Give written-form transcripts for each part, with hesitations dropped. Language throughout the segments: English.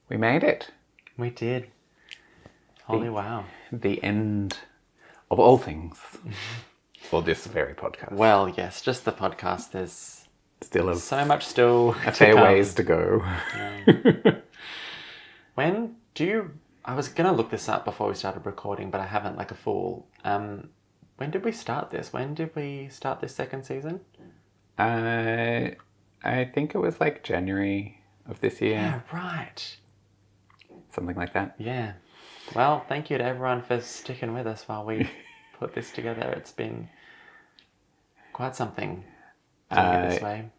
We made it. We did. Holy wow. The end of all things. For this very podcast. Well, yes, just the podcast. There's Still so much still a fair ways to go. Yeah. I was going to look this up before we started recording, but I haven't like a fool. When did we start this? When did we start this second season? I think it was like January of this year. Yeah, right. Something like that. Yeah. Well, thank you to everyone for sticking with us while we put this together. It's been quite something doing it this way.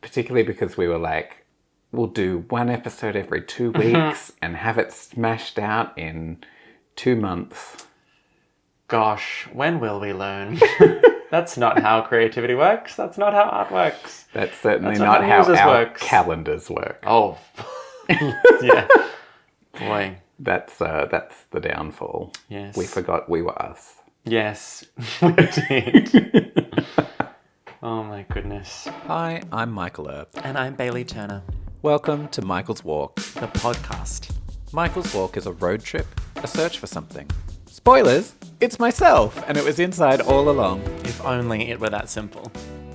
Particularly because we were like, we'll do one episode every 2 weeks and have it smashed out in 2 months. Gosh, when will we learn? That's not how creativity works. That's not how art works. That's certainly not how our calendars work. Oh, yeah. Boy. That's the downfall. Yes. We forgot we were us. Yes, we did. Oh my goodness. Hi, I'm Michael Earp. And I'm Bailey Turner. Welcome to Michael's Walk, the podcast. Michael's Walk is a road trip, a search for something. Spoilers! It's myself, and it was inside all along. If only it were that simple.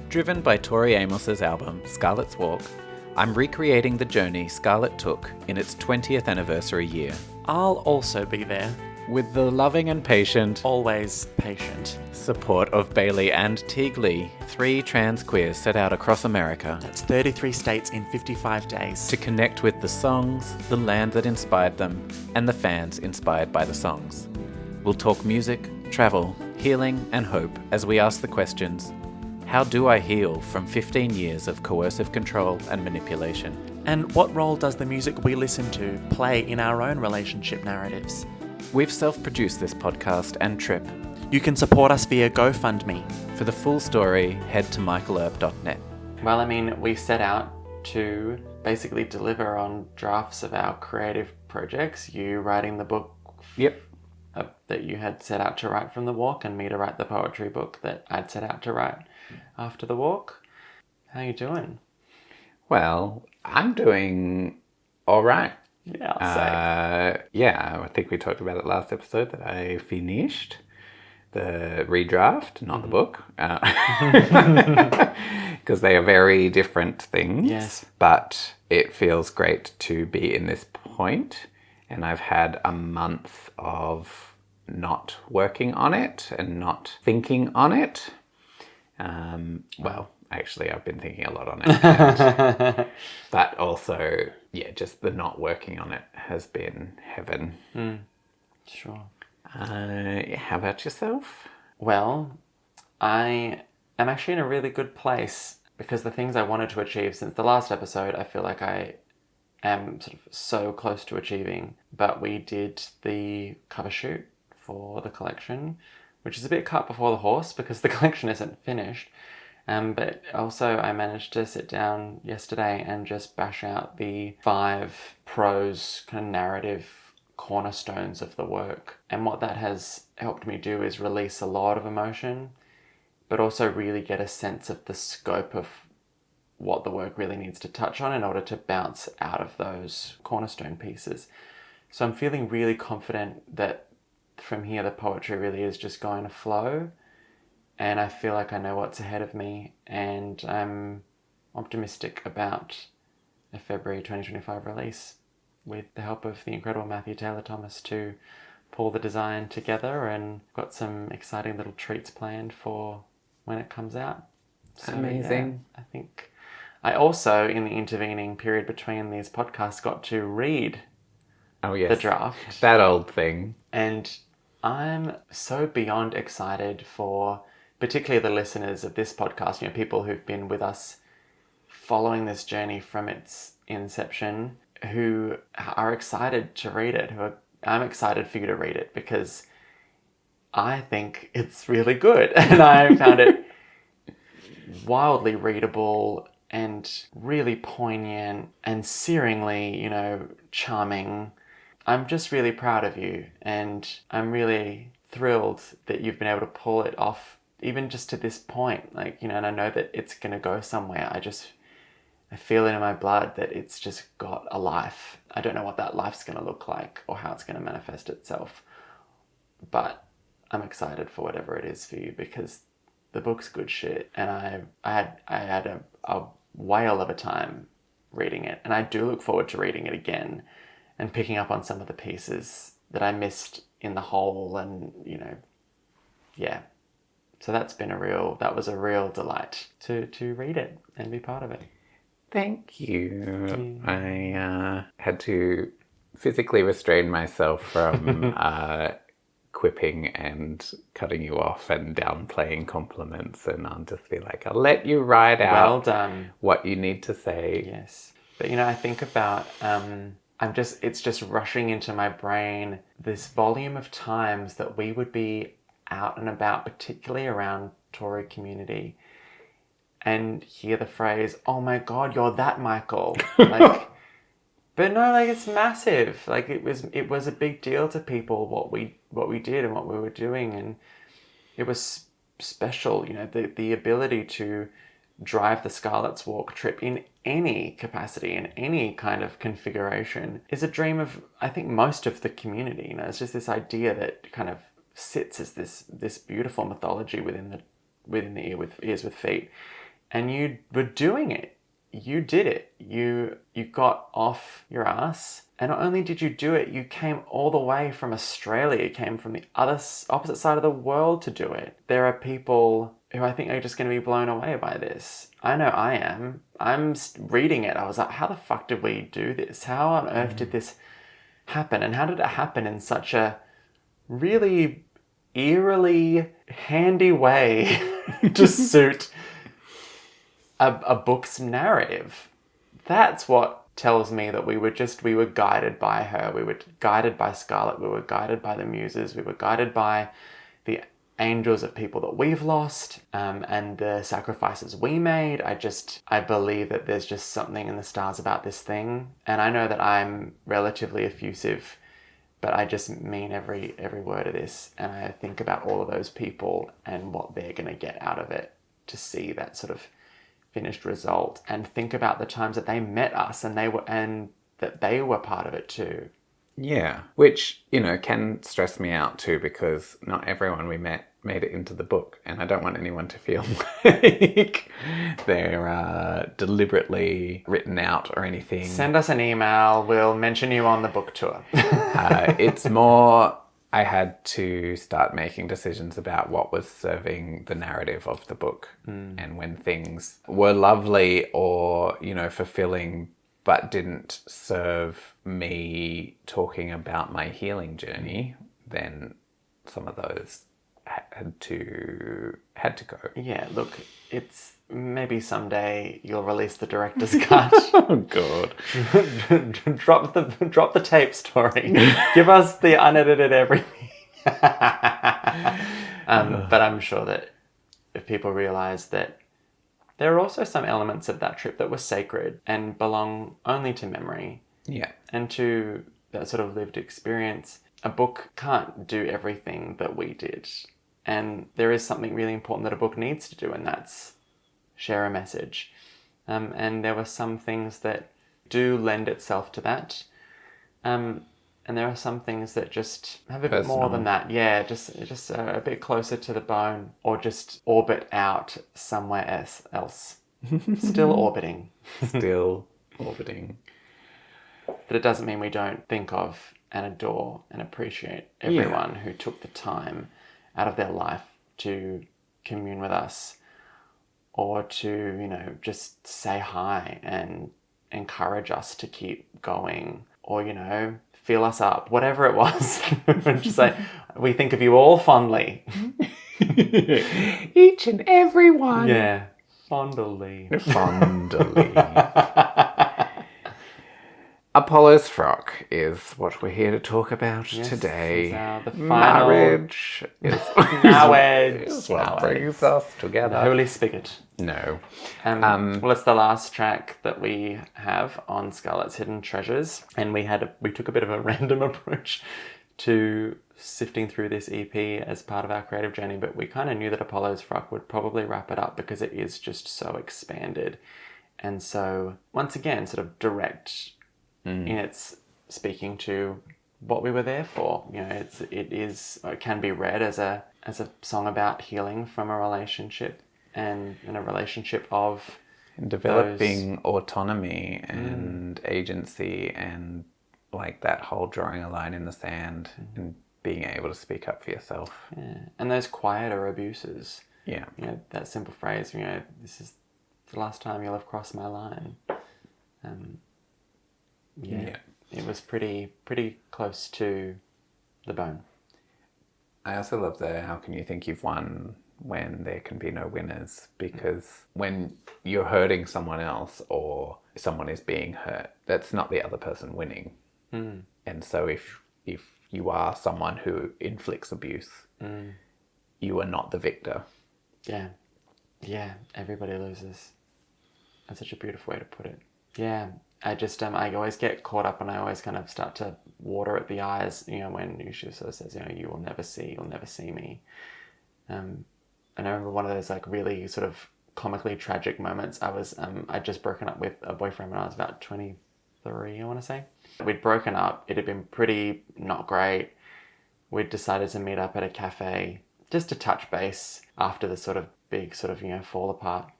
Driven by Tori Amos's album, Scarlett's Walk, I'm recreating the journey Scarlett took in its 20th anniversary year. I'll also be there. With the loving and patient, always patient, support of Bailey and Teague Lee, 3 trans queers set out across America. That's 33 states in 55 days. To connect with the songs, the land that inspired them, and the fans inspired by the songs. We'll talk music, travel, healing, and hope as we ask the questions, how do I heal from 15 years of coercive control and manipulation? And what role does the music we listen to play in our own relationship narratives? We've self-produced this podcast and trip. You can support us via GoFundMe. For the full story, head to michaelerp.net. Well, I mean, we set out to basically deliver on drafts of our creative projects. You writing the book that you had set out to write from the walk, and me to write the poetry book that I'd set out to write after the walk. How you doing? Well, I'm doing all right. Yeah, I'll say. I think we talked about it last episode that I finished the redraft, not the book, because they are very different things. Yes. But it feels great to be in this point, and I've had a month of not working on it and not thinking on it. Well, actually, I've been thinking a lot on it. But also, just the not working on it has been heaven. Sure. How about yourself? Well, I am actually in a really good place because the things I wanted to achieve since the last episode, I feel like I am sort of so close to achieving. But we did the cover shoot for the collection, which is a bit cart before the horse because the collection isn't finished. But also I managed to sit down yesterday and just bash out the 5 prose kind of narrative cornerstones of the work. And what that has helped me do is release a lot of emotion, but also really get a sense of the scope of what the work really needs to touch on in order to bounce out of those cornerstone pieces. So I'm feeling really confident that from here the poetry really is just going to flow. And I feel like I know what's ahead of me, and I'm optimistic about a February 2025 release with the help of the incredible Matthew Taylor Thomas to pull the design together, and got some exciting little treats planned for when it comes out. So, amazing. Yeah, I think I also, in the intervening period between these podcasts, got to read the draft. That old thing. And I'm so beyond excited for particularly the listeners of this podcast, people who've been with us following this journey from its inception, who are excited to read it, I'm excited for you to read it because I think it's really good. And I found it wildly readable and really poignant and searingly, charming. I'm just really proud of you, and I'm really thrilled that you've been able to pull it off even just to this point, and I know that it's going to go somewhere. I I feel it in my blood that it's just got a life. I don't know what that life's going to look like or how it's going to manifest itself, but I'm excited for whatever it is for you, because the book's good shit, and I had a whale of a time reading it, and I do look forward to reading it again and picking up on some of the pieces that I missed in the whole, and yeah. So that was a real delight to read it and be part of it. Thank you. I had to physically restrain myself from quipping and cutting you off and downplaying compliments, and I'll just be like, I'll let you ride out Well done. what you need to say. Yes. But I think about it's just rushing into my brain this volume of times that we would be out and about, particularly around Tory community, and hear the phrase, "Oh my God, you're that Michael." Like, but no, like, it's massive. Like, it was a big deal to people what we did and what we were doing, and it was special. The ability to drive the Scarlet's Walk trip in any capacity, in any kind of configuration, is a dream of, I think, most of the community. It's just this idea that kind of sits as this beautiful mythology within the ears with feet. And you were doing it. You did it. You got off your ass. And not only did you do it, you came all the way from Australia. You came from the opposite side of the world to do it. There are people who I think are just going to be blown away by this. I know I am. I'm reading it. I was like, how the fuck did we do this? How on earth did this happen? And how did it happen in such a really eerily handy way to suit a book's narrative? That's what tells me that we were guided by her. We were guided by Scarlet. We were guided by the muses. We were guided by the angels of people that we've lost, and the sacrifices we made. I believe that there's just something in the stars about this thing. And I know that I'm relatively effusive, but I just mean every word of this. And I think about all of those people and what they're going to get out of it, to see that sort of finished result, and think about the times that they met us and that they were part of it too. Yeah, which, can stress me out too, because not everyone we met made it into the book, and I don't want anyone to feel like they're deliberately written out or anything. Send us an email, we'll mention you on the book tour. It's more, I had to start making decisions about what was serving the narrative of the book. And when things were lovely or, fulfilling, but didn't serve me talking about my healing journey, then some of those had to go. Yeah, look, it's maybe someday you'll release the director's cut. Oh God! drop the tape story. Give us the unedited everything. But I'm sure that if people realize that there are also some elements of that trip that were sacred and belong only to memory. Yeah. And to that sort of lived experience. A book can't do everything that we did. And there is something really important that a book needs to do, and that's share a message. And there were some things that do lend itself to that. And there are some things that just have a bit more than that. Yeah, just a bit closer to the bone, or just orbit out somewhere else. Still orbiting. Still orbiting. But it doesn't mean we don't think of and adore and appreciate everyone who took the time out of their life to commune with us, or to, just say hi and encourage us to keep going, or, fill us up, whatever it was. Just say, we think of you all fondly. Each and every one. Yeah. Fondly. Apollo's Frock is what we're here to talk about today. The final marriage is what brings us together. The Holy Spigot. No. Well, it's the last track that we have on Scarlet's Hidden Treasures, and we took a bit of a random approach to sifting through this EP as part of our creative journey, but we kind of knew that Apollo's Frock would probably wrap it up, because it is just so expanded And so, once again, sort of direct in its speaking to what we were there for. You know, it can be read as a song about healing from a relationship and in a relationship of And developing autonomy and agency and like that whole drawing a line in the sand and being able to speak up for yourself. Yeah. And those quieter abuses. Yeah. You know, that simple phrase, you know, this is the last time you'll have crossed my line. It was pretty close to the bone. I also love the how can you think you've won when there can be no winners, because when you're hurting someone else or someone is being hurt, that's not the other person winning. And so if you are someone who inflicts abuse, you are not the victor. Yeah, everybody loses. That's such a beautiful way to put it. Yeah, I just I always get caught up and I always kind of start to water at the eyes, you know, when Yusha sort of says, you know, you'll never see me. And I remember one of those like really sort of comically tragic moments. I was I'd just broken up with a boyfriend when I was about 23, I want to say. We'd broken up. It had been pretty not great. We'd decided to meet up at a cafe just to touch base after the sort of big sort of, you know, fall apart.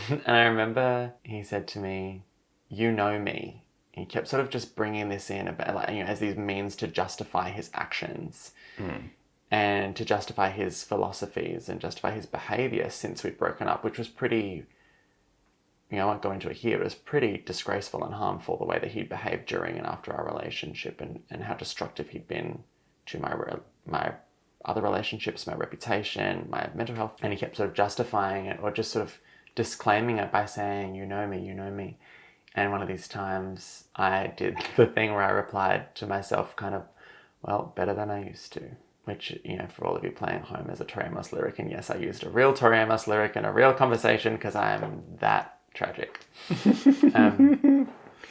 And I remember he said to me, you know me. He kept sort of just bringing this in about, like, you know, as these means to justify his actions and to justify his philosophies and justify his behaviour since we'd broken up, which was pretty, you know, I won't go into it here, but it was pretty disgraceful and harmful the way that he'd behaved during and after our relationship and how destructive he'd been to my other relationships, my reputation, my mental health. And he kept sort of justifying it or just sort of disclaiming it by saying, you know me. And one of these times I did the thing where I replied to myself kind of, well, better than I used to. Which, you know, for all of you playing at home, is a Tori Amos lyric. And yes, I used a real Tori Amos lyric in a real conversation because I am that tragic.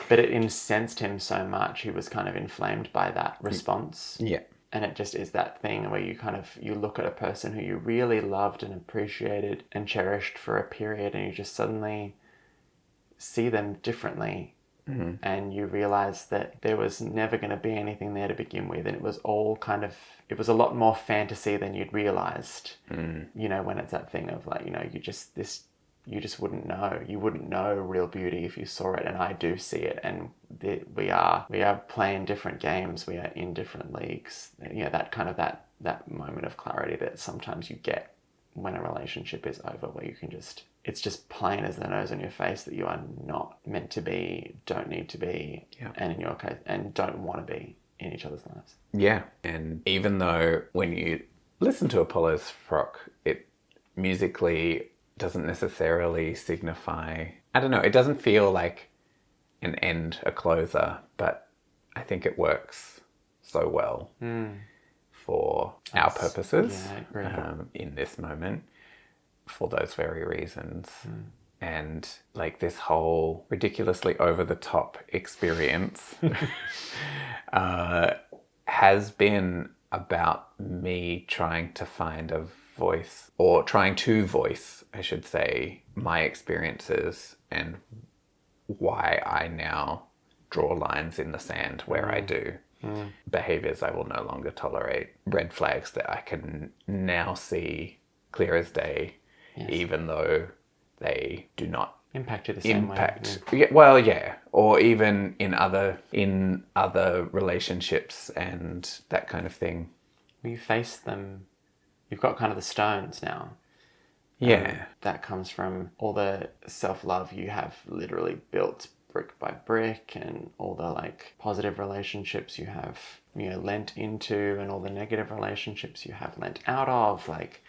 But it incensed him so much. He was kind of inflamed by that response. Yeah. And it just is that thing where you look at a person who you really loved and appreciated and cherished for a period, and you just suddenly see them differently. And you realize that there was never going to be anything there to begin with, and it was all it was a lot more fantasy than you'd realized. You know, when it's that thing of like, you know, you just wouldn't know. You wouldn't know real beauty if you saw it, and I do see it, and we are playing different games. We are in different leagues. You know, that kind of that moment of clarity that sometimes you get when a relationship is over, where you can it's just plain as the nose on your face that you are not meant to be, don't need to be, and in your case, and don't want to be in each other's lives. Yeah. And even though when you listen to Apollo's Frock, it musically doesn't necessarily signify, I don't know, it doesn't feel like an end, a closer, but I think it works so well for our purposes in this moment for those very reasons. And like this whole ridiculously over-the-top experience has been about me trying to find a voice, or trying to voice, I should say, my experiences and why I now draw lines in the sand where I do. Behaviors I will no longer tolerate, red flags that I can now see clear as day, even though they do not impact you the same way. Or even in other relationships and that kind of thing. You face them. You've got kind of the stones now. That comes from all the self-love you have literally built brick by brick, and all the like positive relationships you have, you know, lent into, and all the negative relationships you have lent out of. Like,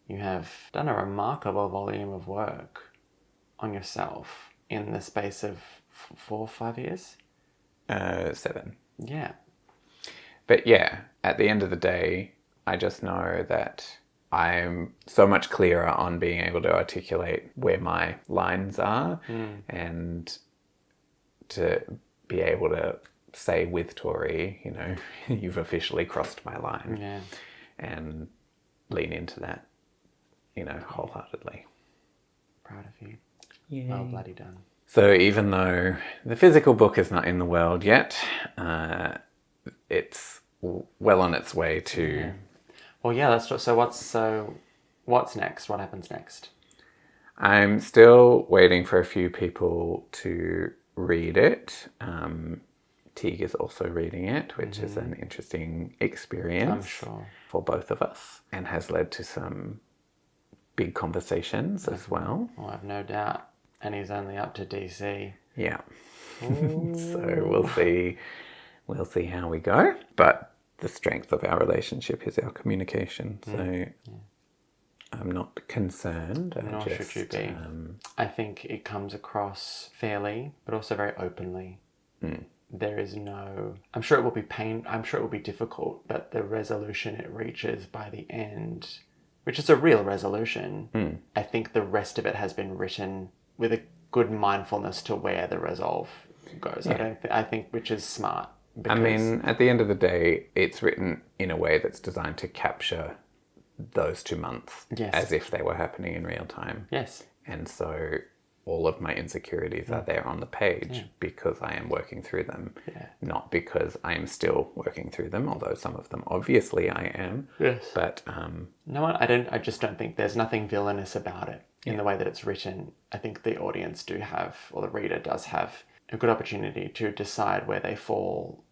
you have done a remarkable volume of work on yourself in the space of 4 or 5 years? 7. Yeah. But yeah, at the end of the day, I just know that I'm so much clearer on being able to articulate where my lines are and to be able to say with Tori, you know, you've officially crossed my line, and lean into that, you know, wholeheartedly. Proud of you. Yay. Well bloody done. So even though the physical book is not in the world yet, it's well on its way to... Yeah. Well, yeah, let's talk. So what's next? What happens next? I'm still waiting for a few people to read it. Teague is also reading it, which is an interesting experience. I'm sure. For both of us, and has led to some big conversations as well. Oh, I've no doubt. And he's only up to DC. Yeah. So we'll see. We'll see how we go. But the strength of our relationship is our communication. So I'm not concerned. Nor should you be. I think it comes across fairly, but also very openly. There is no... I'm sure it will be I'm sure it will be difficult, but the resolution it reaches by the end, which is a real resolution, I think the rest of it has been written with a good mindfulness to where the resolve goes. Yeah. I think which is smart. I mean, at the end of the day, it's written in a way that's designed to capture those 2 months as if they were happening in real time. Yes. And so all of my insecurities are there on the page because I am working through them, not because I am still working through them, although some of them obviously I am. Yes. But no, I just don't think there's nothing villainous about it in the way that it's written. I think the audience do have, or the reader does have, a good opportunity to decide where they fall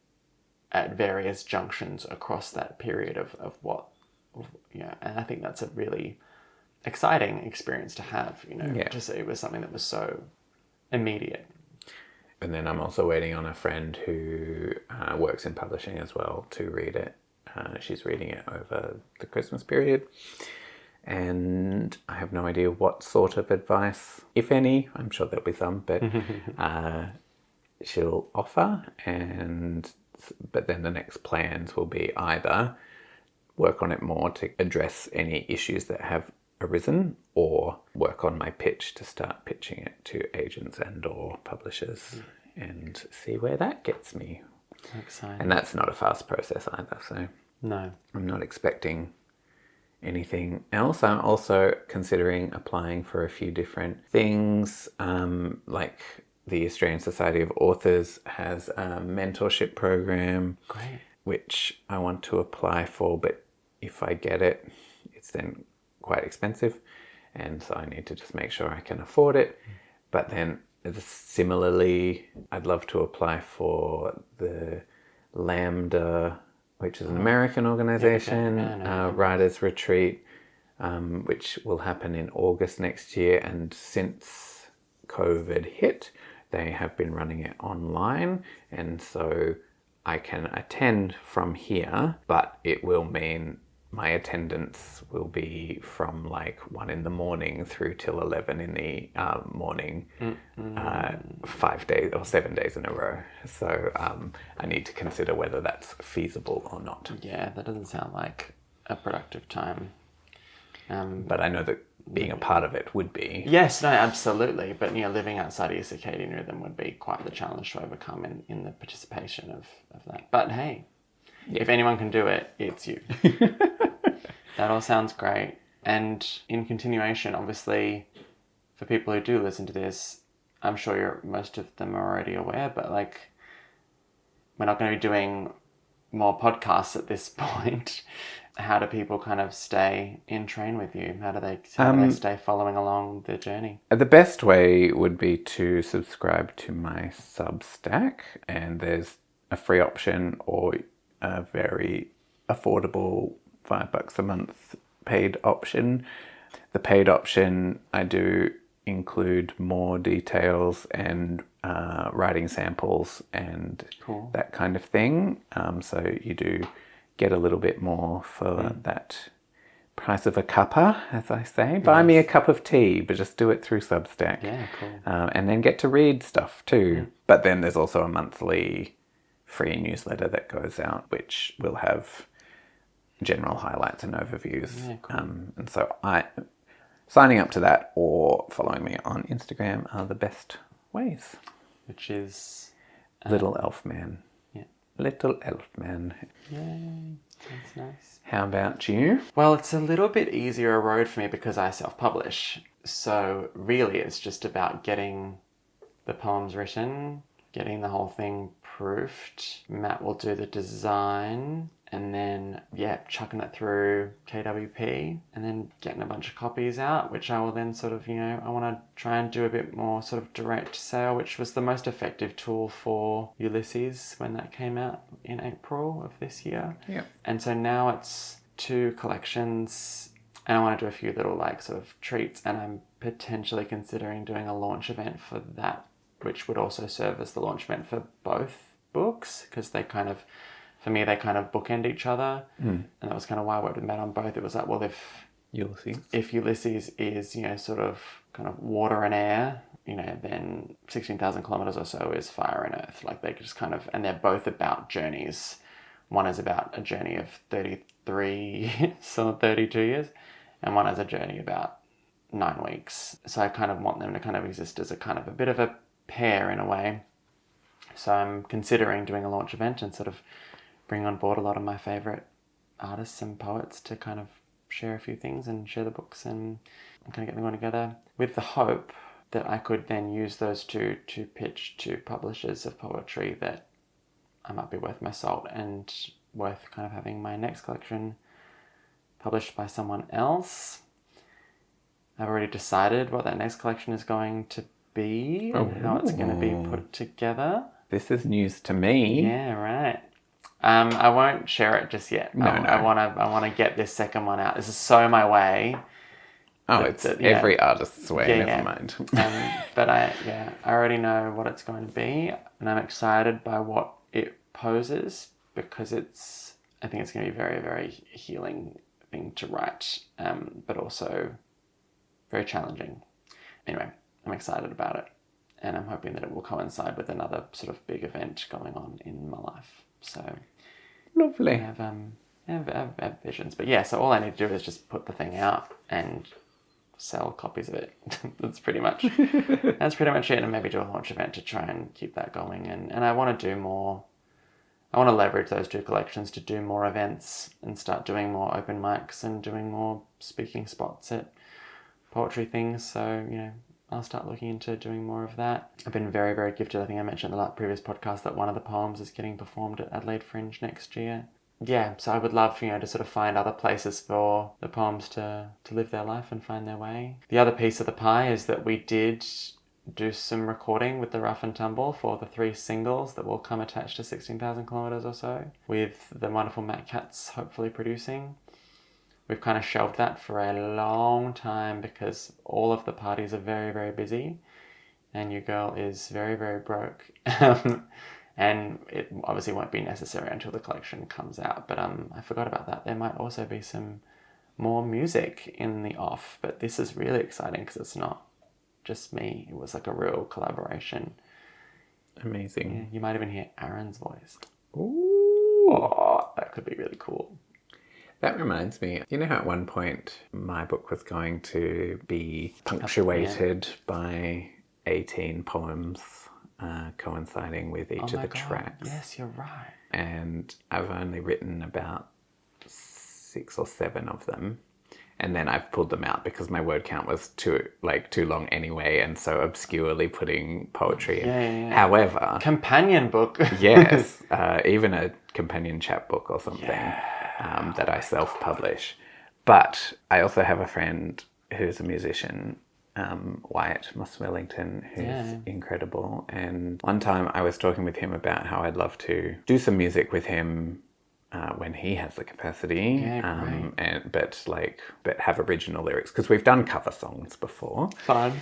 at various junctions across that period of what, and I think that's a really exciting experience to have, to see it was something that was so immediate. And then I'm also waiting on a friend who works in publishing as well to read it. She's reading it over the Christmas period. And I have no idea what sort of advice, if any, I'm sure there'll be some, but she'll offer. But then the next plans will be either work on it more to address any issues that have arisen, or work on my pitch to start pitching it to agents and or publishers and see where that gets me. Exciting. And that's not a fast process either, so no, I'm not expecting anything else. I'm also considering applying for a few different things, like the Australian Society of Authors has a mentorship program. Great. Which I want to apply for, but if I get it, it's then quite expensive, and so I need to just make sure I can afford it. But then similarly, I'd love to apply for the Lambda, which is an American organization, Writers Retreat, which will happen in August next year. And since COVID hit, they have been running it online, and so I can attend from here, but it will mean my attendance will be from like 1 a.m. through till 11 in the morning, 5 days or 7 days in a row. So I need to consider whether that's feasible or not. Yeah, that doesn't sound like a productive time. But I know that being a part of it would be. Yes, no, absolutely. But living outside of your circadian rhythm would be quite the challenge to overcome in the participation of that. But hey, if anyone can do it, it's you. That all sounds great. And in continuation, obviously, for people who do listen to this, I'm sure most of them are already aware, but we're not going to be doing more podcasts at this point. How do people kind of stay in train with you? How do they stay following along the journey? The best way would be to subscribe to my Substack, and there's a free option or a very affordable $5 a month paid option. The paid option, I do include more details and writing samples and that kind of thing. So you do get a little bit more for that price of a cuppa, as I say. Buy me a cup of tea, but just do it through Substack. Yeah, cool. And then get to read stuff too. But then there's also a monthly free newsletter that goes out, which will have general highlights and overviews. Yeah, cool. And so signing up to that or following me on Instagram are the best ways. Which is... Little Elf Man. Yeah. Little Elf Man. Yay. That's nice. How about you? Well, it's a little bit easier a road for me because I self-publish. So really it's just about getting the poems written, getting the whole thing proofed. Matt will do the design and then, chucking it through KWP and then getting a bunch of copies out, which I will then sort of, I want to try and do a bit more sort of direct sale, which was the most effective tool for Ulysses when that came out in April of this year. Yeah. And so now it's 2 collections and I want to do a few little sort of treats, and I'm potentially considering doing a launch event for that, which would also serve as the launch event for both books, because they kind of bookend each other. And that was kind of why I worked with Matt on both. It was like, well, if Ulysses is, sort of kind of water and air, then 16,000 kilometers or so is fire and earth. Like they just kind of, and they're both about journeys. One is about a journey of 33, so 32 years, and one is a journey about 9 weeks. So I kind of want them to kind of exist as a kind of a bit of a pair in a way. So I'm considering doing a launch event and sort of bring on board a lot of my favorite artists and poets to kind of share a few things and share the books and kind of get them all together, with the hope that I could then use those two to pitch to publishers of poetry that I might be worth my salt and worth kind of having my next collection published by someone else. I've already decided what that next collection is going to be and how it's going to be put together. This is news to me. Yeah, right. I won't share it just yet. No. I want to get this second one out. This is so my way. It's every artist's way. Never mind. But I already know what it's going to be, and I'm excited by what it poses, because I think it's going to be a very, very healing thing to write, but also very challenging. Anyway, I'm excited about it, and I'm hoping that it will coincide with another sort of big event going on in my life. So lovely. I have visions, but so all I need to do is just put the thing out and sell copies of it. That's pretty much it, and maybe do a launch event to try and keep that going. And I want to do more. I want to leverage those 2 collections to do more events and start doing more open mics and doing more speaking spots at poetry things. So, I'll start looking into doing more of that. I've been very, very gifted. I think I mentioned in the previous podcast that one of the poems is getting performed at Adelaide Fringe next year. Yeah, so I would love, to sort of find other places for the poems to live their life and find their way. The other piece of the pie is that we did do some recording with the Rough and Tumble for the 3 singles that will come attached to 16,000 kilometers or so, with the wonderful Matt Katz hopefully producing. We've kind of shelved that for a long time because all of the parties are very, very busy and your girl is very, very broke. And it obviously won't be necessary until the collection comes out. But I forgot about that. There might also be some more music in the off, but this is really exciting because it's not just me. It was like a real collaboration. Amazing. Yeah, you might even hear Aaron's voice. Ooh. Oh, that could be really cool. That reminds me, you know how at one point my book was going to be punctuated by 18 poems coinciding with each of the tracks? Yes, you're right. And I've only written about 6 or 7 of them. And then I've pulled them out because my word count was too long anyway, and so obscurely putting poetry in. Yeah. However... Companion book. Yes, even a companion chapbook or something that I self-publish. But I also have a friend who's a musician, Wyatt Moss-Wellington, who's incredible. And one time I was talking with him about how I'd love to do some music with him when he has the capacity, but have original lyrics, because we've done cover songs before. Fun.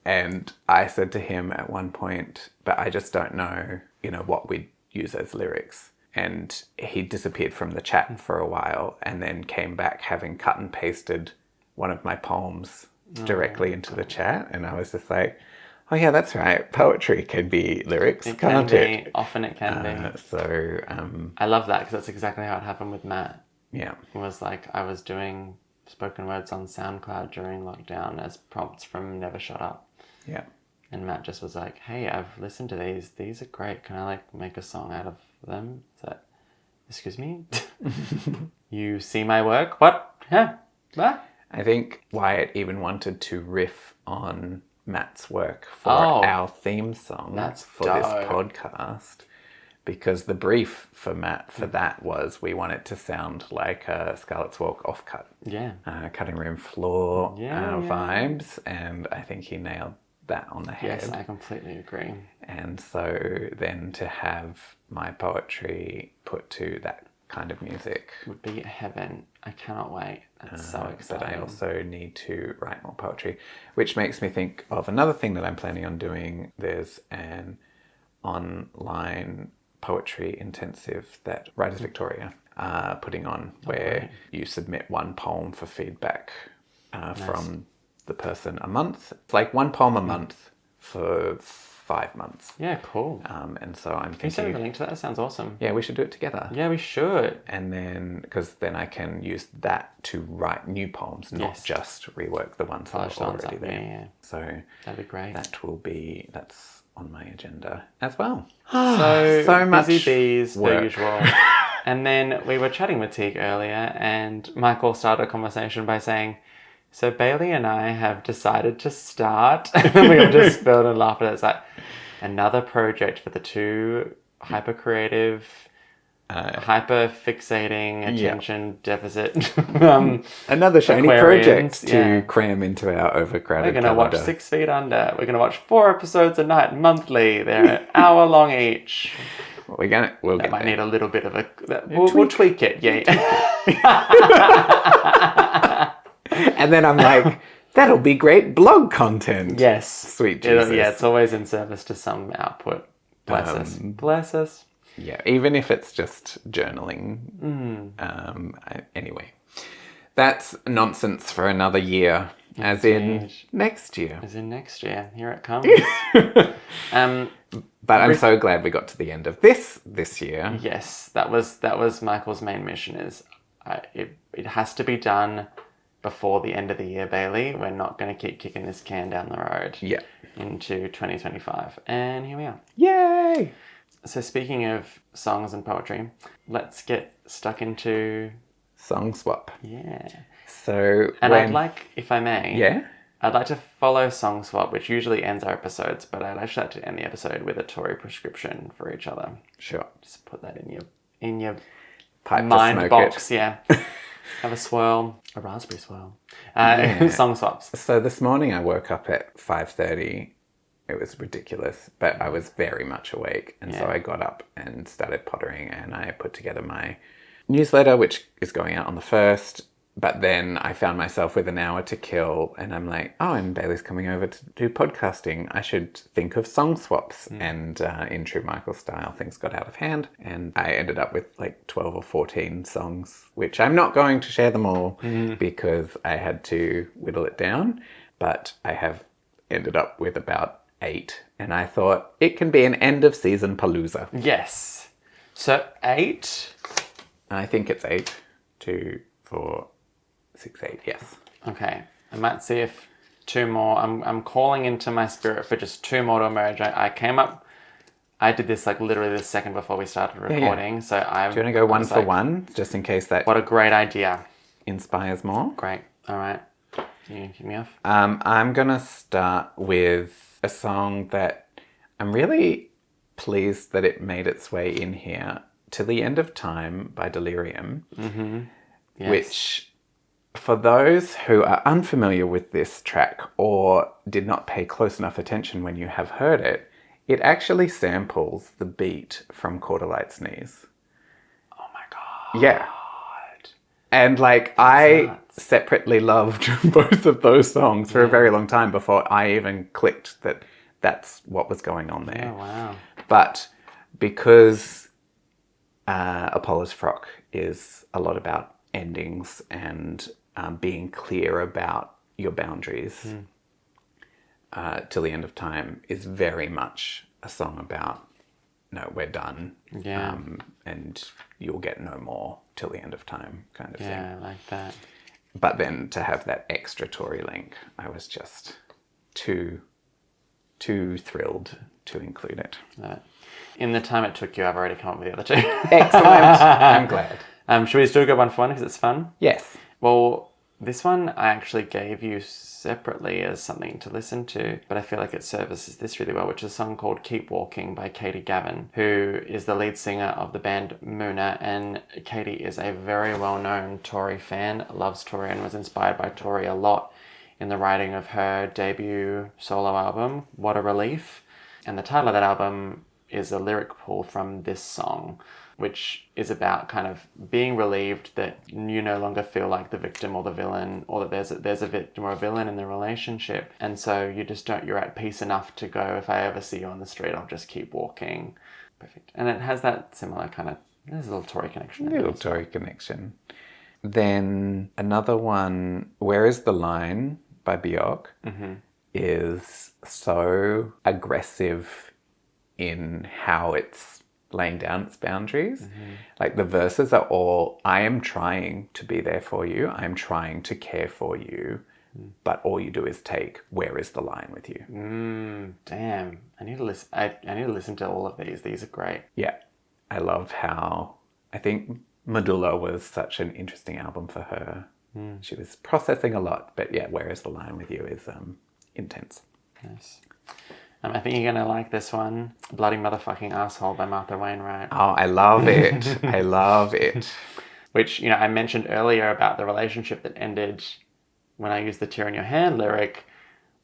And I said to him at one point, but I just don't know, what we'd use as lyrics. And he disappeared from the chat for a while and then came back having cut and pasted one of my poems directly into the chat. And I was just like, oh yeah, that's right. Poetry can be lyrics, can't it? Often it can be. So I love that because that's exactly how it happened with Matt. Yeah. It was like I was doing spoken words on SoundCloud during lockdown as prompts from Never Shut Up. Yeah. And Matt just was like, hey, I've listened to these. These are great. Can I make a song out of them? Is that, excuse me? You see my work? What? Huh? What? I think Wyatt even wanted to riff on Matt's work for Oh, our theme song that's for this dope. podcast. Because the brief for Matt for that was we want it to sound like a Scarlet's Walk offcut. Yeah. Cutting room floor Yeah. vibes. And I think he nailed that on the head. Yes, I completely agree. And so then to have my poetry put to that kind of music would be heaven. I cannot wait. That's so exciting. But I also need to write more poetry, which makes me think of another thing that I'm planning on doing. There's an online poetry intensive that Writers Victoria are putting on, where you submit one poem for feedback from the person a month. It's like one poem a month for 5 months. Yeah, cool. And so I'm Can you send me thinking, the link to that? That sounds awesome. yeah, we should do it together. Yeah, we should. And then, because then I can use that to write new poems, not just rework the ones that are already there. Yeah. So that'd be great. That's on my agenda as well. So much busy bees, work. per usual. And then we were chatting with Teague earlier, and Michael started a conversation by saying, so Bailey and I have decided to start. We all just spilled and laughed at it. It's like another project for the two hyper creative, hyper fixating, attention deficit. Another shiny Aquarians, project to cram into our overcrowded We're going to watch calendar. 6 Feet Under. We're going to watch 4 episodes a night monthly. They're an hour long each. We'll That get might there. need a little bit of a... We'll tweak it, yeah. And then I'm like, that'll be great blog content. Yes. Sweet Jesus. Yeah, it's always in service to some output. Bless us. Bless us. Yeah, even if it's just journaling. Anyway, that's nonsense for another year. As in next year. As in next year. Here it comes. But I'm so glad we got to the end of this year. Yes, that was Michael's main mission. It has to be done before the end of the year, Bailey. We're not going to keep kicking this can down the road. Yeah. Into 2025, and here we are. Yay! So speaking of songs and poetry, let's get stuck into Song swap. yeah. So I'd like, if I may, yeah. I'd like to follow Song Swap, which usually ends our episodes, but I'd actually like to end the episode with a Tory prescription for each other. Sure. Just put that in your Pipe mind to smoke box, it. yeah. Have a swirl, a raspberry swirl. Yeah. Song swaps. So this morning I woke up at 5:30. It was ridiculous, but I was very much awake. And so I got up and started pottering, and I put together my newsletter, which is going out on the 1st. But then I found myself with an hour to kill, and I'm like, oh, and Bailey's coming over to do podcasting. I should think of song swaps. And in true Michael style, things got out of hand. And I ended up with like 12 or 14 songs, which I'm not going to share them all because I had to whittle it down. But I have ended up with about 8. And I thought it can be an end of season palooza. Yes. So 8. I think it's 8, 2, 4, 6, 8, yes. Okay. I might see if 2 more. I'm calling into my spirit for just 2 more to emerge. I did this like literally the second before we started recording. So Do you want to go one for one, just in case that What a great idea. inspires more? Great. All right. You kick me off. I'm going to start with a song that I'm really pleased that it made its way in here. To the End of Time by Delirium, Yes. which for those who are unfamiliar with this track or did not pay close enough attention when you have heard it, it actually samples the beat from Quarterlight Sneeze. Oh my God. Yeah. And like I separately loved both of those songs for a very long time before I even clicked that that's what was going on there. Oh, wow. But because Apollo's Frock is a lot about endings and being clear about your boundaries, Till the End of Time is very much a song about, no, we're done. Yeah. And you'll get no more till the end of time kind of thing. Yeah, I like that. But then to have that extra Tory link, I was just too thrilled to include it. Love it. In the time it took you, I've already come up with the other 2. Excellent. I'm glad. Should we still go one for one because it's fun? Yes. Well, this one I actually gave you separately as something to listen to, but I feel like it services this really well, which is a song called Keep Walking by Katie Gavin, who is the lead singer of the band Moona. And Katie is a very well-known Tori fan, loves Tori, and was inspired by Tori a lot in the writing of her debut solo album, What a Relief. And the title of that album is a lyric pull from this song, which is about kind of being relieved that you no longer feel like the victim or the villain, or that there's a victim or a villain in the relationship. And so you're at peace enough to go, if I ever see you on the street, I'll just keep walking. Perfect. And it has that similar kind of, there's a little Tory connection. Little Tory connection. Then another one, Where is the Line by Bjork, is so aggressive in how it's laying down its boundaries. Like the verses are all, I am trying to be there for you. I'm trying to care for you. But all you do is take, where is the line with you? Damn. I need to listen. I need to listen to all of these. These are great. Yeah. I love how, I think Medulla was such an interesting album for her. She was processing a lot, but yeah, where is the line with you is intense. Nice. I think you're going to like this one. Bloody Motherfucking Asshole by Martha Wainwright. Oh, I love it. I love it. Which, I mentioned earlier about the relationship that ended when I used the Tear in Your Hand lyric,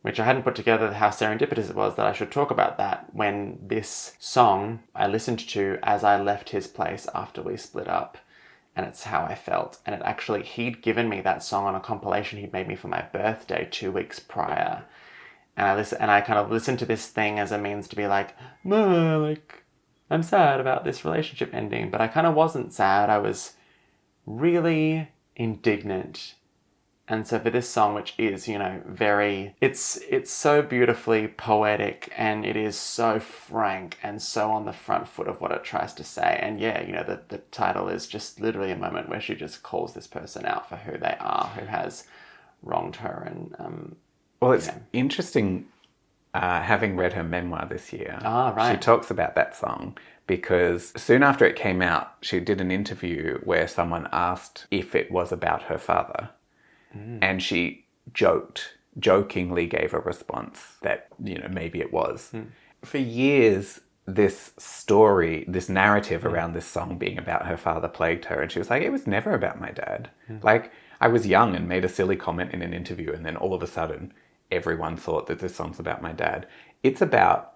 which I hadn't put together how serendipitous it was that I should talk about that, when this song I listened to as I left his place after we split up. And it's how I felt. And it actually, he'd given me that song on a compilation he'd made me for my birthday 2 weeks prior. And I kind of listened to this thing as a means to be like, I'm sad about this relationship ending. But I kind of wasn't sad. I was really indignant. And so for this song, which is, very, it's so beautifully poetic, and it is so frank and so on the front foot of what it tries to say. And yeah, the title is just literally a moment where she just calls this person out for who they are, who has wronged her. And well, it's interesting, having read her memoir this year. Ah, right. She talks about that song because soon after it came out, she did an interview where someone asked if it was about her father. And she jokingly gave a response that, maybe it was. For years, this story, this narrative around this song being about her father plagued her. And she was like, it was never about my dad. Like, I was young and made a silly comment in an interview, and then all of a sudden, everyone thought that this song's about my dad. It's about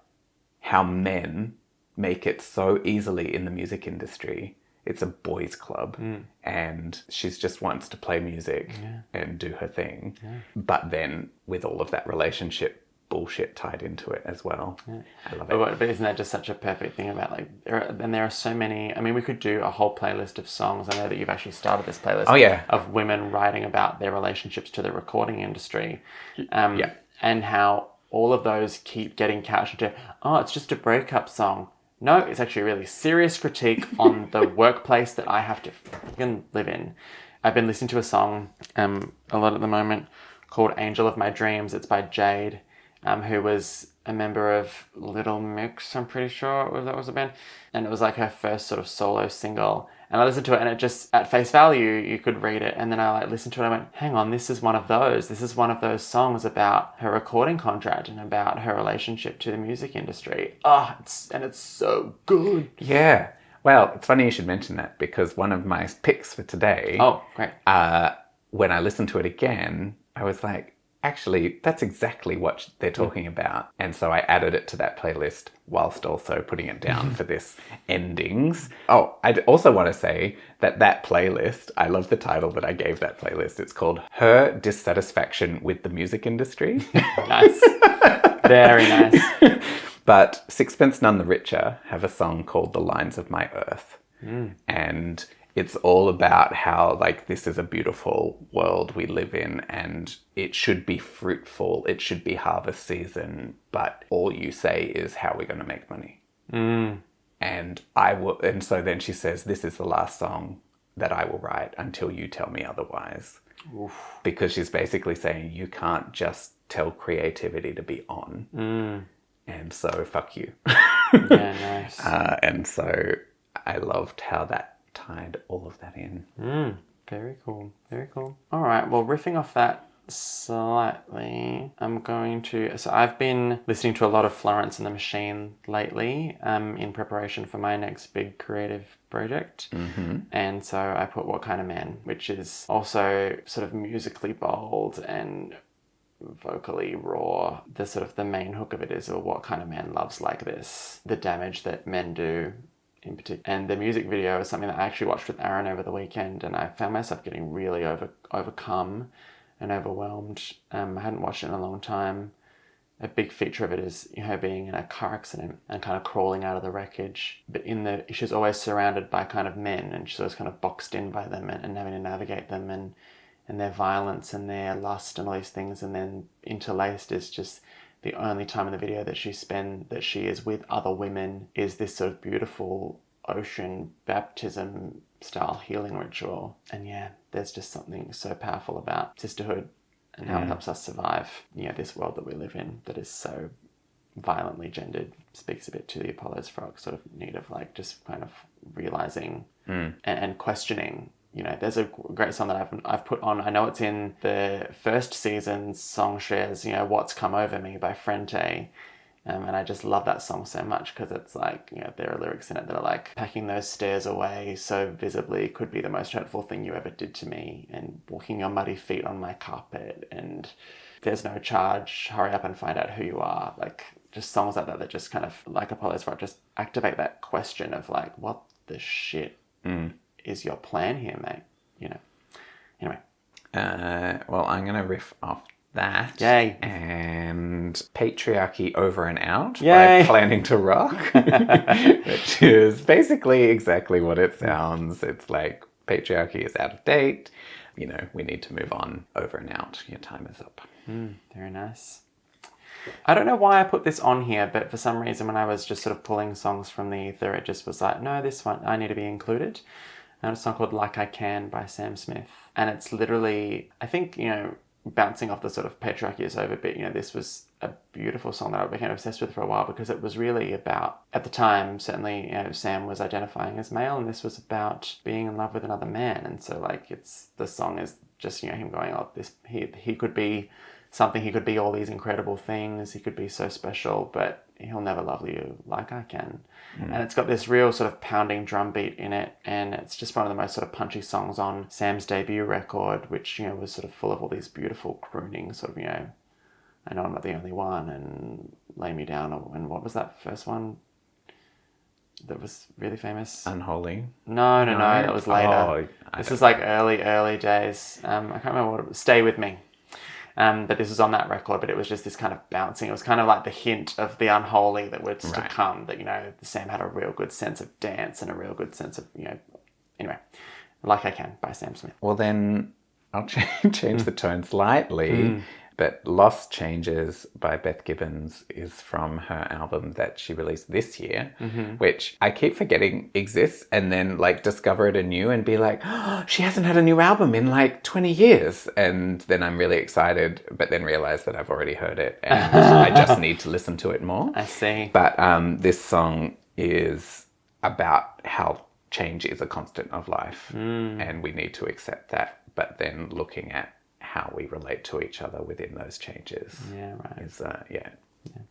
how men make it so easily in the music industry. It's a boys' club, and she just wants to play music and do her thing. But then with all of that relationship bullshit tied into it as well. I love it. But isn't that just such a perfect thing about, there are so many, we could do a whole playlist of songs. I know that you've actually started this playlist of women writing about their relationships to the recording industry. And how all of those keep getting couched into, it's just a breakup song. No, it's actually a really serious critique on the workplace that I have to fucking live in. I've been listening to a song a lot at the moment called Angel of My Dreams. It's by Jade, who was a member of Little Mix, I'm pretty sure that was a band. And it was like her first sort of solo single. And I listened to it, and it just, at face value, you could read it. And then I listened to it and I went, hang on, this is one of those. This is one of those songs about her recording contract and about her relationship to the music industry. It's so good. Yeah. Well, it's funny you should mention that, because one of my picks for today... Oh, great. When I listened to it again, I was like, actually, that's exactly what they're talking about. And so I added it to that playlist whilst also putting it down for this endings. Oh, I also want to say that playlist, I love the title that I gave that playlist. It's called Her Dissatisfaction with the Music Industry. Nice. Very nice. But Sixpence None the Richer have a song called The Lines of My Earth. And it's all about how, this is a beautiful world we live in, and it should be fruitful, it should be harvest season, but all you say is how we're going to make money. And so then she says, this is the last song that I will write until you tell me otherwise. Oof. Because she's basically saying you can't just tell creativity to be on. And so fuck you. Yeah, nice. And so I loved how that tied all of that in. Very cool. Very cool. All right. Well, riffing off that slightly, I'm going to... So I've been listening to a lot of Florence and the Machine lately in preparation for my next big creative project. And so I put What Kind of Man, which is also sort of musically bold and vocally raw. The sort of the main hook of it is, well, what kind of man loves like this? The damage that men do in particular. And the music video is something that I actually watched with Aaron over the weekend, and I found myself getting really overcome and overwhelmed. I hadn't watched it in a long time. A big feature of it is her being in a car accident and kind of crawling out of the wreckage. But she's always surrounded by kind of men, and she's always kind of boxed in by them and having to navigate them and their violence and their lust and all these things. And then interlaced is just the only time in the video that she is with other women is this sort of beautiful ocean baptism style healing ritual. And yeah, there's just something so powerful about sisterhood and how it helps us survive, this world that we live in that is so violently gendered. Speaks a bit to the Apollo's Frock sort of need of like just kind of realizing and questioning. There's a great song that I've put on. I know it's in the first season's song shares, What's Come Over Me by Frente. And I just love that song so much because it's like, there are lyrics in it that are like, packing those stairs away so visibly could be the most hurtful thing you ever did to me, and walking your muddy feet on my carpet, and there's no charge, hurry up and find out who you are. Like, just songs like that just kind of, like Apollo's Rock, just activate that question of like, what the shit is your plan here, mate? Anyway. Well, I'm going to riff off that. Yay. And Patriarchy Over and Out Yay. by Planning to Rock, which is basically exactly what it sounds. It's like patriarchy is out of date. We need to move on. Over and out. Your time is up. Very nice. I don't know why I put this on here, but for some reason when I was just sort of pulling songs from the ether, it just was like, no, this one, I need to be included. And it's a song called Like I Can by Sam Smith. And it's literally, I think, bouncing off the sort of patriarchy is over bit, this was a beautiful song that I became obsessed with for a while, because it was really about, at the time, certainly, Sam was identifying as male, and this was about being in love with another man. And so like, the song is just, him going, oh, he could be something, he could be all these incredible things, he could be so special, but he'll never love you like I can. And it's got this real sort of pounding drum beat in it, and it's just one of the most sort of punchy songs on Sam's debut record, which, was sort of full of all these beautiful crooning sort of, I know I'm not the only one, and Lay Me Down, and what was that first one that was really famous? Unholy? No, that was later. This is like early days. I can't remember what it was. Stay With Me. But this was on that record, but it was just this kind of bouncing. It was kind of like the hint of the unholy that was to come, that, Sam had a real good sense of dance and a real good sense of, anyway, Like I Can by Sam Smith. Well, then I'll change the tone slightly. But Lost Changes by Beth Gibbons is from her album that she released this year, which I keep forgetting exists, and then like discover it anew and be like, oh, she hasn't had a new album in like 20 years. And then I'm really excited, but then realize that I've already heard it and I just need to listen to it more. I see. But this song is about how change is a constant of life and we need to accept that, but then looking at how we relate to each other within those changes. Is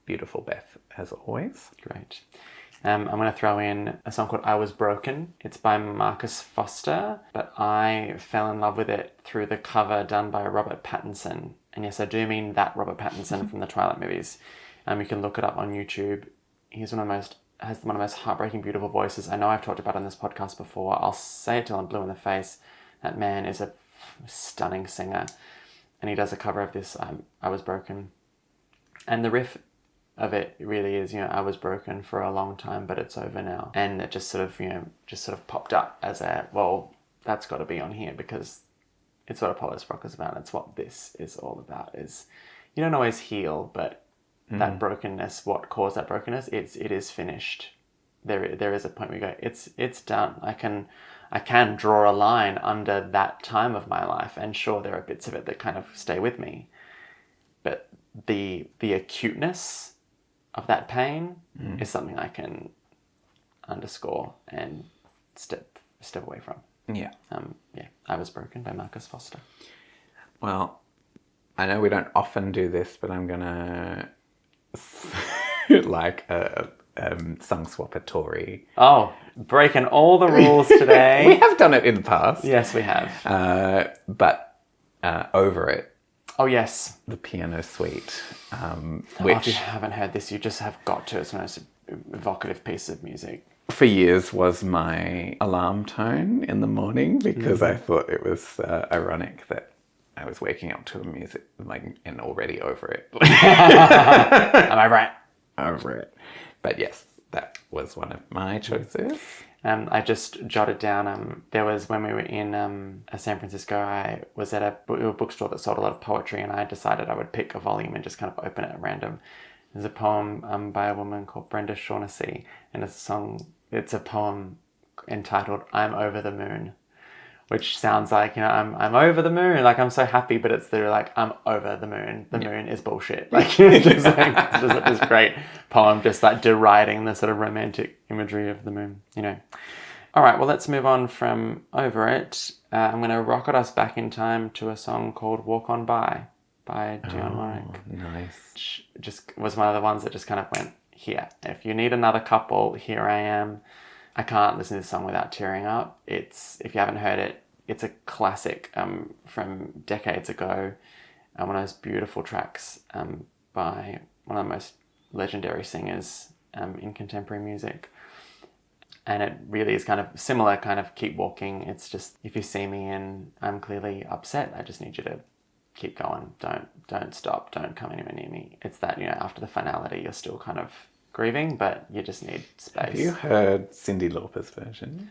beautiful, Beth, as always. Great. I'm going to throw in a song called I Was Broken. It's by Marcus Foster, but I fell in love with it through the cover done by Robert Pattinson. And yes, I do mean that Robert Pattinson from the Twilight movies. You can look it up on YouTube. He's has one of the most heartbreaking, beautiful voices. I know I've talked about it on this podcast before. I'll say it till I'm blue in the face. That man is a stunning singer, and he does a cover of this I Was Broken, and the riff of it really is, I was broken for a long time, but it's over now. And it just sort of popped up as that's got to be on here, because it's what Apollo's Frock is about. It's what this is all about. Is you don't always heal, but that brokenness, what caused that brokenness, it is finished. There is a point where you go, it's done. I can draw a line under that time of my life, and sure, there are bits of it that kind of stay with me, but the acuteness of that pain is something I can underscore and step away from. Yeah. I Was Broken by Marcus Foster. Well, I know we don't often do this, but I'm gonna like a song swapatory. Oh, breaking all the rules today. We have done it in the past. Yes, we have. But Over It, Oh, yes. the piano suite, If which you haven't heard this, you just have got to. It's the most evocative piece of music. for years was my alarm tone in the morning because I thought it was ironic that I was waking up to a music and already over it. Am I right? Over it. But yes, that was one of my choices. I just jotted down, there was, when we were in San Francisco, I was at a bookstore that sold a lot of poetry, and I decided I would pick a volume and just kind of open it at random. There's a poem by a woman called Brenda Shaughnessy, and it's a poem entitled I'm Over the Moon, which sounds like, I'm over the moon, like I'm so happy, but it's literally like I'm over the moon. The moon is bullshit. Like, it's just this great poem, just like deriding the sort of romantic imagery of the moon, All right, well, let's move on from Over It. I'm going to rocket us back in time to a song called Walk On By Dionne Warwick. Nice. Which just was one of the ones that just kind of went, here. If you need another couple, here I am. I can't listen to this song without tearing up. If you haven't heard it, it's a classic from decades ago. One of those beautiful tracks by one of the most legendary singers in contemporary music. And it really is kind of similar, kind of keep walking. It's just, if you see me and I'm clearly upset, I just need you to keep going. Don't stop. Don't come anywhere near me. It's that, after the finality, you're still kind of grieving, but you just need space. Have you heard Cyndi Lauper's version?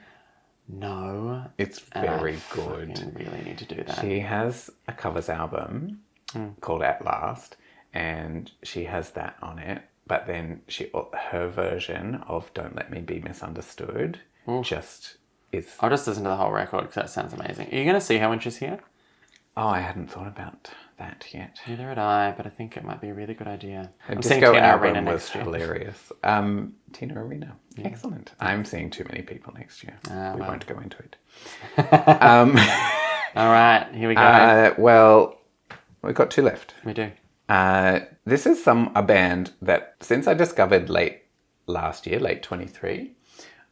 No. It's very good. I really need to do that. She has a covers album called At Last, and she has that on it. But then her version of Don't Let Me Be Misunderstood just is... I'll just listen to the whole record because that sounds amazing. Are you going to see her when she's here? Oh, I hadn't thought about that yet. Neither had I, but I think it might be a really good idea. Her I'm seeing disco Tina album Arena was next year. hilarious. Tina Arena. Yeah. Excellent. I'm seeing too many people next year. We won't go into it. All right, here we go. Well, we've got two left. We do. This is a band that since I discovered late last year, late 23,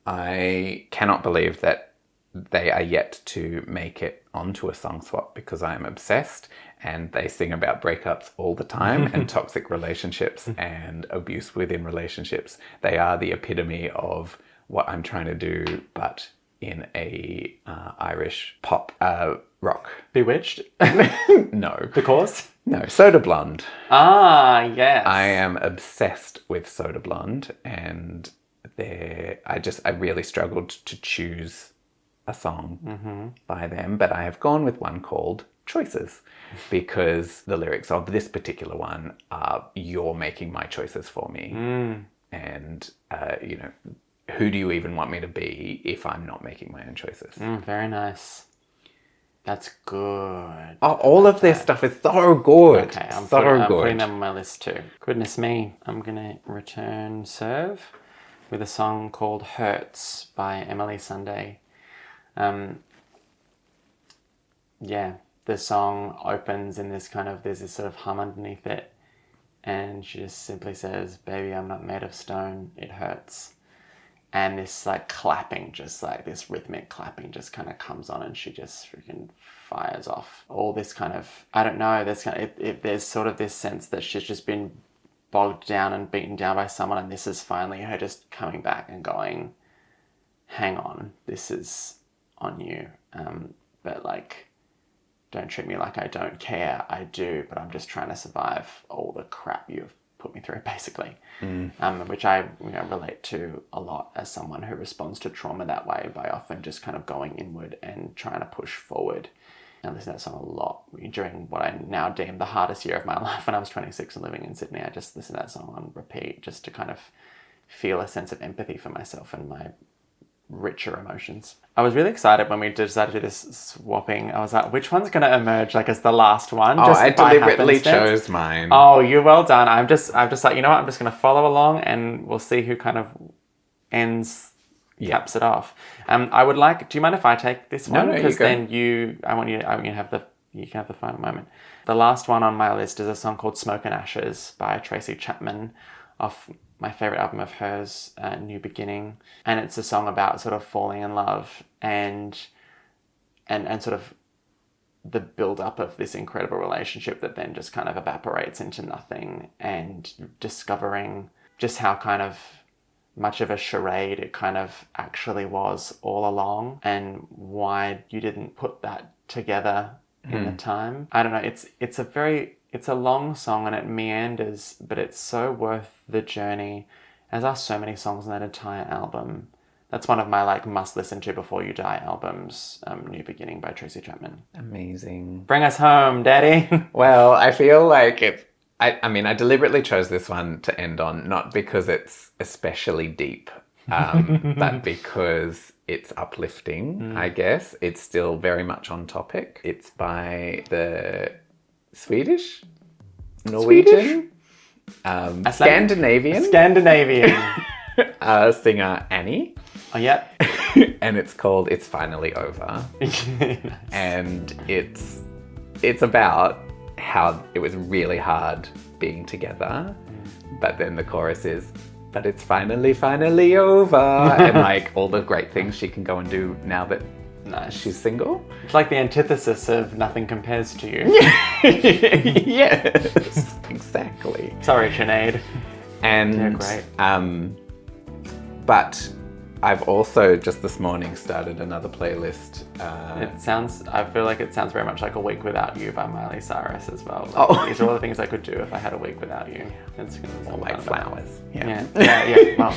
I cannot believe that they are yet to make it onto a song swap because I am obsessed, and they sing about breakups all the time and toxic relationships and abuse within relationships. They are the epitome of what I'm trying to do, but in a Irish pop rock. Bewitched? No. Because? No, Soda Blonde. Ah, yes. I am obsessed with Soda Blonde, and I really struggled to choose a song by them, but I have gone with one called Choices because the lyrics of this particular one are, you're making my choices for me. And, who do you even want me to be if I'm not making my own choices? Very nice. That's good. Oh, all of their stuff is so good. Okay, I'm good. putting them on my list too. Goodness me. I'm going to return serve with a song called Hurts by Emily Sunday. The song opens in this there's this sort of hum underneath it, and she just simply says, baby, I'm not made of stone, it hurts. And this clapping, just this rhythmic clapping just kind of comes on, and she just freaking fires off all this I don't know, there's sort of this sense that she's just been bogged down and beaten down by someone, and this is finally her just coming back and going, hang on, this is on you, but don't treat me like I don't care. I do, but I'm just trying to survive all the crap you've put me through, basically. Which I relate to a lot as someone who responds to trauma that way, by often just kind of going inward and trying to push forward. I listened to that song a lot during what I now deem the hardest year of my life when I was 26 and living in Sydney. I just listened to that song on repeat just to kind of feel a sense of empathy for myself and my richer emotions. I was really excited when we decided to do this swapping. I was like, which one's going to emerge as the last one? Oh, just I deliberately chose mine. Oh, you're well done. I'm just like, you know what? I'm just going to follow along, and we'll see who kind of ends, caps it off. I would like. Do you mind if I take this one? No, you Because go. then I want you to have you can have the final moment. The last one on my list is a song called "Smoke and Ashes" by Tracy Chapman, off my favorite album of hers, New Beginning, and it's a song about sort of falling in love and sort of the build-up of this incredible relationship that then just kind of evaporates into nothing, and discovering just how kind of much of a charade it kind of actually was all along, and why you didn't put that together in the time. I don't know, it's a long song and it meanders, but it's so worth the journey, as are so many songs on that entire album. That's one of my like must listen to before you die albums, New Beginning by Tracy Chapman. Amazing. Bring us home, Daddy. Well, I feel like I mean, I deliberately chose this one to end on, not because it's especially deep, but because it's uplifting, I guess. It's still very much on topic. It's by the Swedish? Norwegian? Scandinavian singer Annie. Oh, yeah. And it's called It's Finally Over. Nice. And it's about how it was really hard being together, but then the chorus is, but it's finally over, and like all the great things she can go and do now that she's single. It's like the antithesis of Nothing Compares to You. Yes, exactly. Sorry, Sinead. And They're great. But I've also just this morning started another playlist. I feel like it sounds very much like A Week Without You by Miley Cyrus as well. Like, Oh. these are all the things I could do if I had a week without you. It's Or like flowers. Yeah. Well.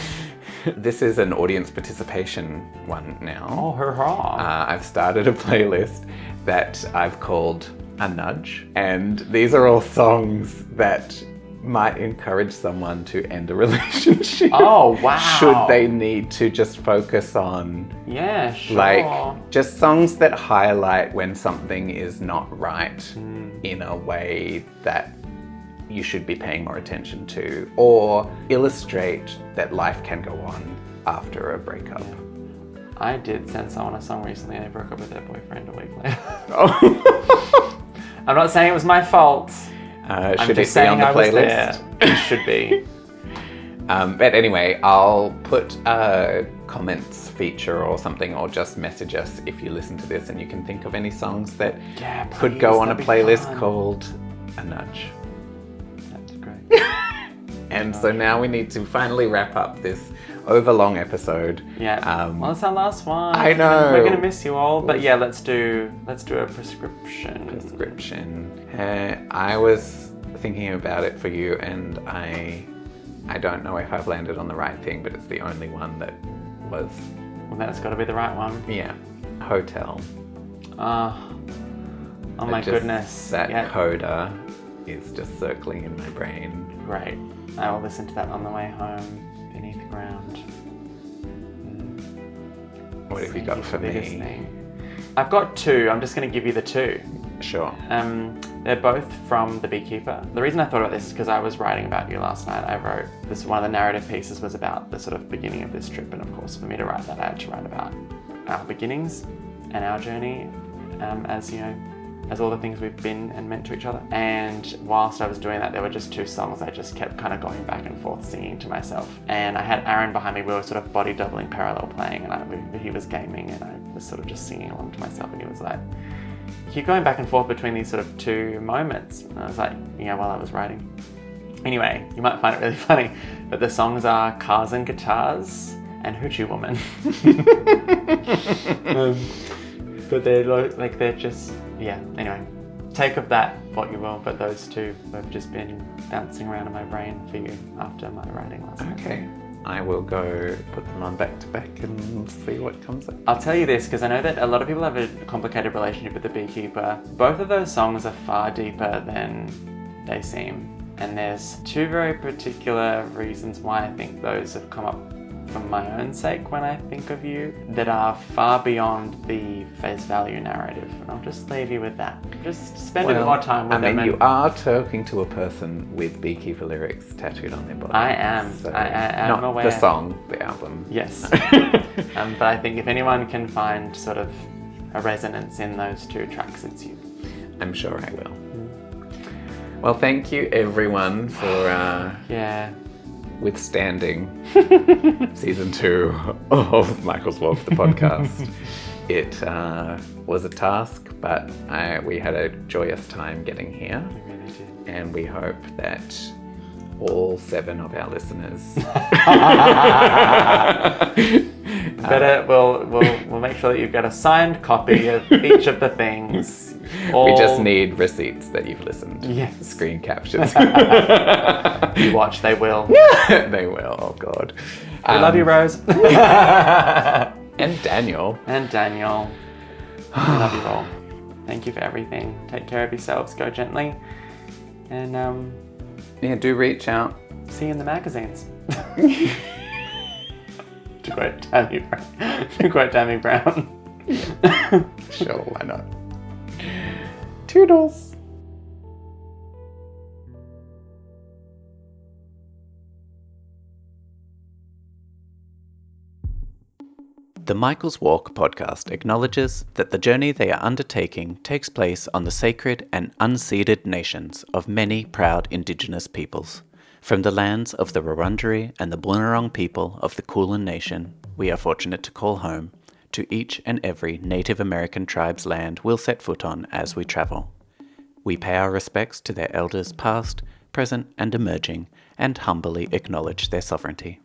This is an audience participation one now. Oh, hurrah. I've started a playlist that I've called A Nudge. And these are all songs that might encourage someone to end a relationship. Oh, wow. Should they need to just focus on, Yeah, sure. like, just songs that highlight when something is not right in a way that you should be paying more attention to, or illustrate that life can go on after a breakup. Yeah. I did send someone a song recently and they broke up with their boyfriend a week later. Oh. I'm not saying it was my fault. Should it be on the playlist? It should be. But anyway, I'll put a comments feature or something, or just message us if you listen to this and you can think of any songs that could go on a playlist called A Nudge. That's great. And so now we need to finally wrap up this overlong episode. Yeah. Well, it's our last one. I know. We're gonna miss you all, but yeah, let's do a prescription. I was thinking about it for you, and I don't know if I've landed on the right thing, but it's the only one that was. Well, that's got to be the right one. Yeah, Hotel. Oh my goodness. That coda is just circling in my brain. Great. I will listen to that on the way home beneath the ground. What have you got for me? I've got two. I'm just going to give you the two. Sure. They're both from The Beekeeper. The reason I thought about this is because I was writing about you last night. I wrote this, one of the narrative pieces was about the sort of beginning of this trip, and of course for me to write that I had to write about our beginnings and our journey as all the things we've been and meant to each other. And whilst I was doing that, there were just two songs I just kept kind of going back and forth singing to myself. And I had Aaron behind me. We were sort of body doubling parallel playing, and he was gaming and I was sort of just singing along to myself, and he was like, keep going back and forth between these sort of two moments. And I was like, yeah, while I was writing. Anyway, you might find it really funny, but the songs are Cars and Guitars and Hoochie Woman. But they're just, yeah, anyway. Take of that what you will, but those two have just been bouncing around in my brain for you after my writing last night. Okay. I will go put them on back to back and see what comes up. I'll tell you this, because I know that a lot of people have a complicated relationship with The Beekeeper. Both of those songs are far deeper than they seem. And there's two very particular reasons why I think those have come up for my own sake when I think of you that are far beyond the face value narrative. And I'll just leave you with that. Just spend a bit more time with them. You are talking to a person with Beekeeper lyrics tattooed on their body. I am. So I am not aware. the song, the album. Yes. But I think if anyone can find sort of a resonance in those two tracks, it's you. I'm sure I will. Well, thank you everyone for withstanding season 2 of Michael's Walk, the podcast. It was a task, but we had a joyous time getting here. We really did. And we hope that all 7 of our listeners we'll make sure that you get a signed copy of each of the things. We just need receipts that you've listened. Yes. Screen captures. You watch, they will. They will, oh God. We love you, Rose. And Daniel. And Daniel. I love you all. Thank you for everything. Take care of yourselves. Go gently. And do reach out. see you in the magazines. To quote Tammy Brown. Sure, why not? Toodles. The Michael's Walk podcast acknowledges that the journey they are undertaking takes place on the sacred and unceded nations of many proud Indigenous peoples. From the lands of the Wurundjeri and the Boonwurrung people of the Kulin Nation, we are fortunate to call home, to each and every Native American tribe's land we'll set foot on as we travel. We pay our respects to their elders past, present and emerging, and humbly acknowledge their sovereignty.